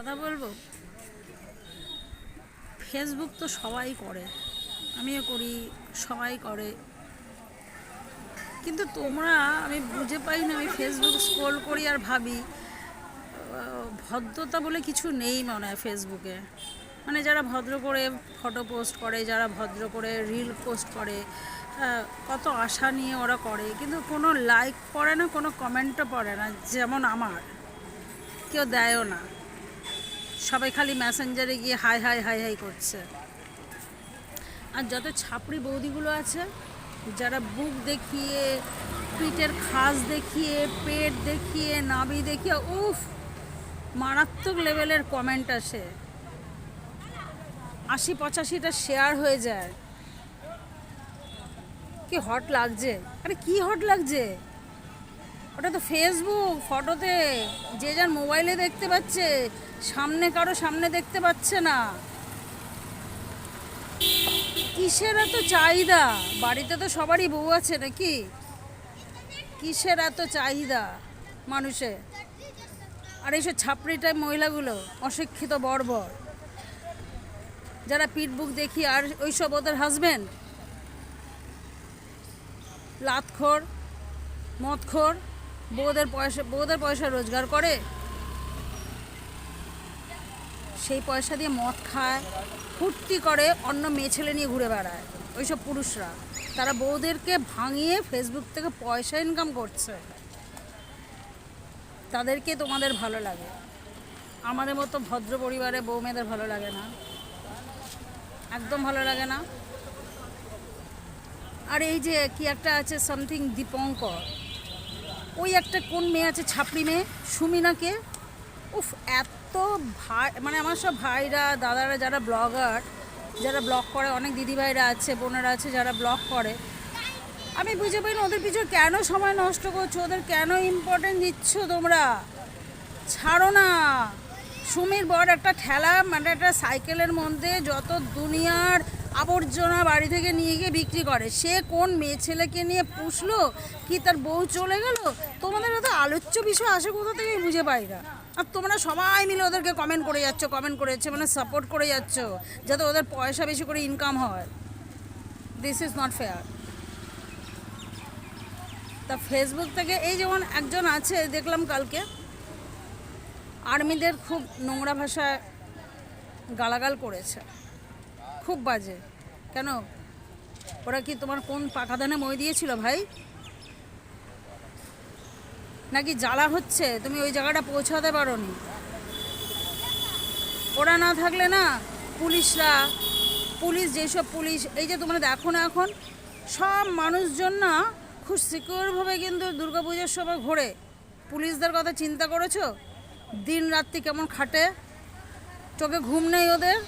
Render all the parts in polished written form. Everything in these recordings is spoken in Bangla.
কথা বলবো। ফেসবুক তো সবাই করে, আমিও করি, সবাই করে, কিন্তু তোমরা, আমি বুঝে পাই না। আমি ফেসবুক স্ক্রোল করি আর ভাবি ভদ্রতা বলে কিছু নেই মনে হয় ফেসবুকে। মানে যারা ভদ্র করে ফটো পোস্ট করে, যারা ভদ্র করে রিল পোস্ট করে, কত আশা নিয়ে ওরা করে, কিন্তু কোনো লাইক পড়ে না, কোনো কমেন্টও পড়ে না। যেমন আমার কেউ দেয়ও না, সবাই খালি মেসেঞ্জারে গিয়ে হাই হাই হাই হাই করছে। আর যত ছাপড়ি বৌদিগুলো আছে, যারা বুক দেখিয়ে, পিঠের খাস দেখিয়ে, পেট দেখিয়ে, নাভি দেখিয়ে, উফ, মারাত্মক লেভেলের কমেন্ট আসে, 80-85টা শেয়ার হয়ে যায়। কি হট লাগছে! আরে কি হট লাগছে? ওটা তো ফেসবুক, ফটোতে যে যার মোবাইলে দেখতে পাচ্ছে, সামনে কারো সামনে দেখতে পাচ্ছে না। কিসের এত চাহিদা? বাড়িতে তো সবারই বউ আছে নাকি? কিসের এত চাহিদা মানুষের? আর এইসব ছাপড়ি টাইপ মহিলাগুলো, অশিক্ষিত বর্বর, যারা পিঠ বুক দেখি, আর ওইসব ওদের হাজবেন্ড লাতখোর, মদখোর, বউদের পয়সা রোজগার করে, সেই পয়সা দিয়ে মদ খায়, ফুর্তি করে, অন্য মেয়ে ছেলে নিয়ে ঘুরে বেড়ায়। ওইসব পুরুষরা, তারা বউদেরকে ভাঙিয়ে ফেসবুক থেকে পয়সা ইনকাম করছে। তাদেরকে তোমাদের ভালো লাগে, আমাদের মতো ভদ্র পরিবারে বউ মেয়েদের ভালো লাগে না, একদম ভালো লাগে না। আর এই যে কি একটা আছে সামথিং দীপঙ্কর, ওই একটা কোন মেয়ে আছে ছাপড়ি মেয়ে, সুমিনাকে, উফ, এত ভাই, মানে আমার সব ভাইরা দাদারা যারা ব্লগার, যারা ব্লগ করে, অনেক দিদিভাইরা আছে, বোনেরা আছে যারা ব্লগ করে, আমি বুঝে পাই না ওদের পিছনে কেন সময় নষ্ট করছো, ওদের কেন ইম্পর্টেন্ট দিচ্ছ তোমরা? ছাড়ো না। সুমির বর একটা ঠেলা, মানে একটা সাইকেলের মধ্যে যত দুনিয়ার আবর্জনা বাড়ি থেকে নিয়ে গিয়ে বিক্রি করে। সে কোন মেয়ে ছেলেকে নিয়ে পুষলো, কি তার বউ চলে গেল? তোমাদের এত আলোচ্য বিষয় আসে কোথা থেকে বুঝে পাই না। আর তোমরা সবাই মিলে ওদেরকে কমেন্ট করে যাচ্ছ, কমেন্ট করে যাচ্ছে, মানে সাপোর্ট করে যাচ্ছ, যাতে ওদের পয়সা বেশি করে ইনকাম হয়। This is not fair. তা ফেসবুক থেকে এই যেমন একজন আছে, দেখলাম কালকে আর্মিদের খুব নোংরা ভাষায় গালাগাল করেছে, খুব বাজে। কেন? ওরা কি তোমার কোন পাখাদানে মই দিয়েছিল ভাই? নাকি জ্বালা হচ্ছে তুমি ওই জায়গাটা পৌঁছাতে পারোনি? ওরা না থাকলে না, পুলিশরা, যেসব পুলিশ, এই যে তোমরা দেখো না এখন সব মানুষজন না খুব সিকিউরভাবে কিন্তু দুর্গাপূজার সময় ঘোরে। পুলিশদের কথা চিন্তা করেছো? দিন রাত্রি কেমন খাটে, চোখে ঘুম নেই ওদের,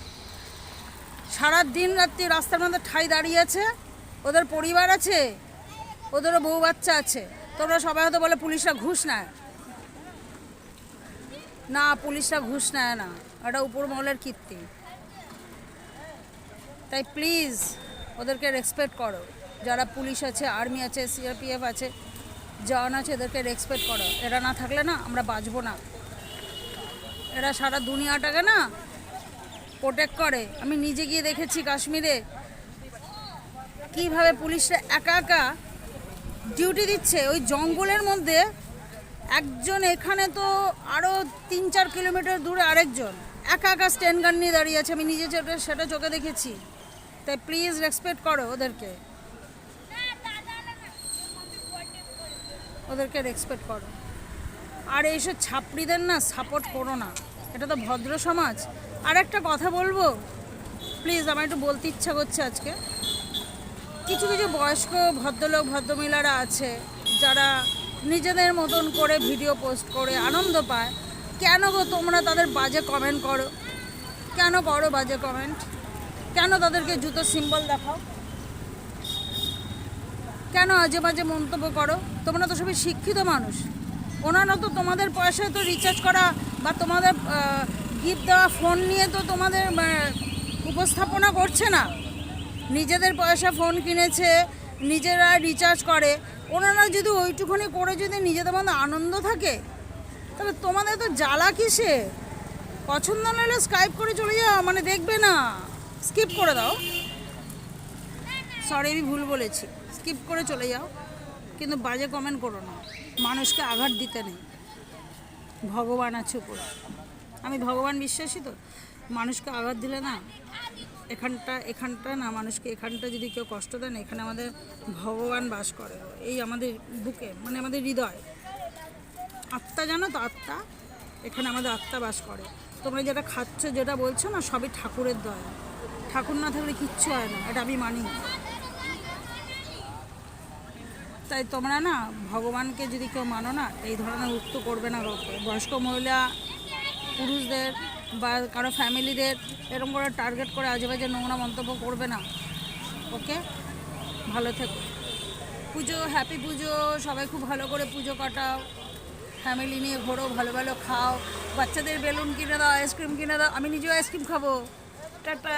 সারা দিন রাত্রি রাস্তার মধ্যে ঠাই দাঁড়িয়ে আছে, ওদের পরিবার আছে, ওদেরও বউ বাচ্চা আছে। তোমরা সবাই হয়তো বলে পুলিশরা ঘুষ নেয়, না, পুলিশরা ঘুষ নেয় না, এটা উপর মহলের কীর্তি। তাই প্লিজ ওদেরকে রেসপেক্ট করো, যারা পুলিশ আছে, আর্মি আছে, সিআরপিএফ আছে, জওয়ান আছে, এদেরকে রেসপেক্ট করো। এরা না থাকলে না আমরা বাঁচবো না। এরা সারা দুনিয়াটাকে না প্রোটেক্ট করে। আমি নিজে গিয়ে দেখেছি কাশ্মীরে কীভাবে পুলিশরা একা একা ডিউটি দিচ্ছে ওই জঙ্গলের মধ্যে। একজন এখানে তো আরও 3-4 কিলোমিটার দূরে আরেকজন একা একা স্ট্যান্ড গান নিয়ে দাঁড়িয়ে আছে। আমি নিজে সেটা চোখে দেখেছি। তাই প্লিজ রেসপেক্ট করো ওদেরকে, রেসপেক্ট করো। আর এইসব ছাপড়িদের না সাপোর্ট করো না, এটা তো ভদ্র সমাজ। আর একটা কথা বলবো প্লিজ, আমার একটু বলতে ইচ্ছা করছে আজকে। কিছু কিছু বয়স্ক ভদ্রলোক ভদ্রমহিলারা আছে যারা নিজেদের মতন করে ভিডিও পোস্ট করে আনন্দ পায়। কেন গো তোমরা তাদের বাজে কমেন্ট করো? কেন করো বাজে কমেন্ট? কেন তাদেরকে জুতো সিম্বল দেখাও? কেন আজে বাজে মন্তব্য করো? তোমরা তো সবাই শিক্ষিত মানুষ। ওনারা তো তোমাদের পয়সায় তো রিচার্জ করা বা তোমাদের গিফট দেওয়া ফোন নিয়ে তো তোমাদের উপস্থাপনা করছে না। নিজেদের পয়সা ফোন কিনেছে, নিজেরা রিচার্জ করে। ওনারা যদি ওইটুকুনি করে যদি নিজেদের মধ্যে আনন্দ থাকে, তাহলে তোমাদের তো জ্বালা কিসে? পছন্দ না হলে স্ক্রাইব করে চলে যাও, মানে দেখবে না, স্কিপ করে দাও। সরি আমি ভুল বলেছি, স্কিপ করে চলে যাও, কিন্তু বাজে কমেন্ট করো না। মানুষকে আঘাত দিতে নেই, ভগবান আছে উপরে, আমি ভগবান বিশ্বাসী তো। মানুষকে আঘাত দিলে না, এখানটা না, মানুষকে এখানটা যদি কেউ কষ্ট দেয় না, এখানে আমাদের ভগবান বাস করে, এই আমাদের বুকে, মানে আমাদের হৃদয়, আত্মা, জানো তো, আত্মা, এখানে আমাদের আত্মা বাস করে। তোমরা যেটা খাচ্ছ, যেটা বলছো না, সবই ঠাকুরের দয়া, ঠাকুর না থাকলে কিচ্ছু হয় না, এটা আমি মানি। তাই তোমরা না ভগবানকে যদি কেউ মানো না, এই ধরনের উক্ত করবে না কাউকে, বয়স্ক মহিলা পুরুষদের বা কারো ফ্যামিলিদের এরকম করে টার্গেট করে আজেবাজে নোংরা মন্তব্য করবে না। ওকে, ভালো থেকো। পুজো, হ্যাপি পুজো, সবাই খুব ভালো করে পুজো কাটাও, ফ্যামিলি নিয়ে ঘোরো, ভালো ভালো খাও, বাচ্চাদের বেলুন কিনে দাও, আইসক্রিম কিনে দাও, আমি নিজেও আইসক্রিম খাবো। টাটা।